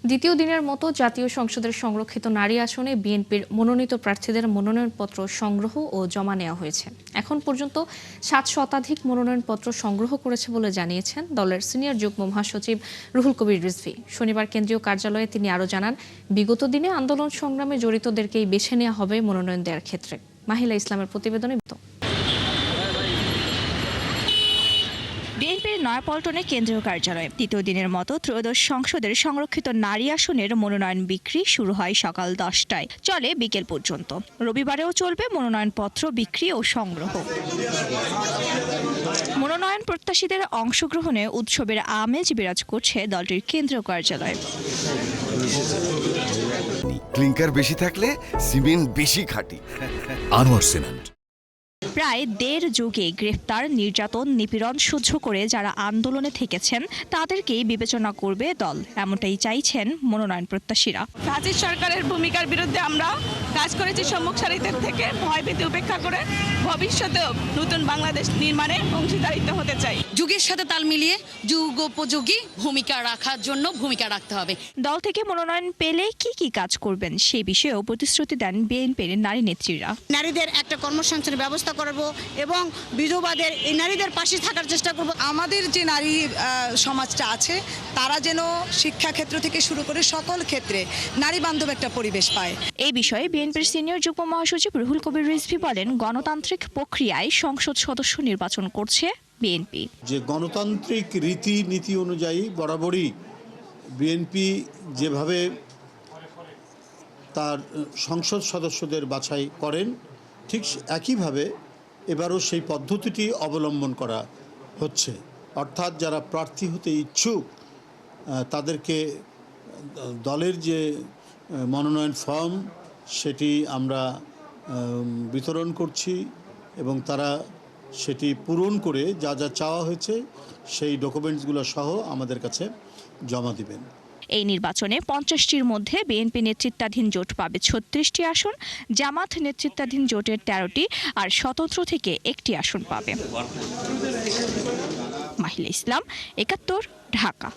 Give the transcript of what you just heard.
দ্বিতীয় দিনের মতো জাতীয় সংসদের সংরক্ষিত নারী আসনে বিএনপির মনোনীত প্রার্থীদের মনোনয়নপত্র সংগ্রহ ও জমা নেওয়া হয়েছে। এখন পর্যন্ত 7 শতাধিক মনোনয়নপত্র সংগ্রহ করেছে বলে জানিয়েছেন দলের সিনিয়র যুগ্ম মহাসচিব রুহুল কবির রিজভী। শনিবার কেন্দ্রীয় কার্যালয়ে তিনি আরও জানান, বিগত দিনে আন্দোলন সংগ্রামে জড়িতদেরকেই বেছে নেওয়া হবে মনোনয়ন দেওয়ার ক্ষেত্রে। মাহিলা ইসলামের প্রতিবেদনে বিএনপির নয়াপল্টনে কেন্দ্রীয় কার্যালয়ে দ্বিতীয় দিনের মতো ত্রয়োদশ সংসদের সংরক্ষিত নারী আসনের মনোনয়ন বিক্রি শুরু হয় সকাল 10টায়, চলে বিকেল পর্যন্ত। রবিবারেও চলবে মনোনয়নপত্র বিক্রি ও সংগ্রহ। মনোনয়ন প্রত্যাশীদের অংশগ্রহণে উৎসবের আমেজ বিরাজ করছে দলটির কেন্দ্রীয় কার্যালয়ে। ক্লিংকার বেশি থাকলে সিমেন্ট বেশি খাঁটি। আনোয়ার সিমেন্ট। প্রায় 1.5 যুগে গ্রেফতার, নির্যাতন, নিপীড়ন সহ্য করে যারা আন্দোলনে থেকেছেন তাদেরকেই বিবেচনা করবে দল, এমনটাই চাইছেন মনোনয়ন প্রত্যাশীরা। ফ্যাসিস্ট সরকারের ভূমিকার বিরুদ্ধে আমরা কাজ করেছি সম্মুখ সারিতে থেকে, ভয়ভীতি উপেক্ষা করে ভবিষ্যতেও নতুন বাংলাদেশ নির্মাণে অংশীদারিত্ব হতে চাই। যুগের সাথে তাল মিলিয়ে যুগোপযোগী ভূমিকা রাখার জন্য ভূমিকা রাখতে হবে। দল থেকে মনোনয়ন পেলে কি কি কাজ করবেন সেই বিষয়েও প্রতিশ্রুতি দেন বিএনপির নারী নেত্রীরা। নারীদের একটা কর্মসংস্থানের ব্যবস্থা করব এবং বিধবাদের এই নারীদের পাশে থাকার চেষ্টা করব। আমাদের যে নারী সমাজটা আছে তারা যেন শিক্ষাক্ষেত্র থেকে শুরু করে সকল ক্ষেত্রে নারী বান্ধব একটা পরিবেশ পায়। এই বিষয়ে বিএনপির সিনিয়র যুগ্ম মহাসচিব রুহুল কবির রিজভী বলেন, গণতান্ত্রিক প্রক্রিয়ায় সংসদ সদস্য নির্বাচন করছে বিএনপি। যে গণতান্ত্রিক রীতিনীতি অনুযায়ী বরাবরই বিএনপি যেভাবে তার সংসদ সদস্যদের বাছাই করেন, ঠিক একইভাবে এবারও সেই পদ্ধতিটি অবলম্বন করা হচ্ছে। অর্থাৎ যারা প্রার্থী হতে ইচ্ছুক তাদেরকে দলের যে মনোনয়ন ফর্ম সেটি আমরা বিতরণ করছি এবং তারা সেটি পূরণ করে যা যা চাওয়া হয়েছে সেই ডকুমেন্টসগুলো সহ আমাদের কাছে জমা দিবেন। এই নির্বাচনে 50টির মধ্যে বিএনপি নেতৃত্বাধীন জোট পাবে 36টি আসন, জামাত নেতৃত্বাধীন জোটের 13টি আর স্বতন্ত্র থেকে 1টি আসন পাবে। মাহিলা ইসলাম, 71, ঢাকা।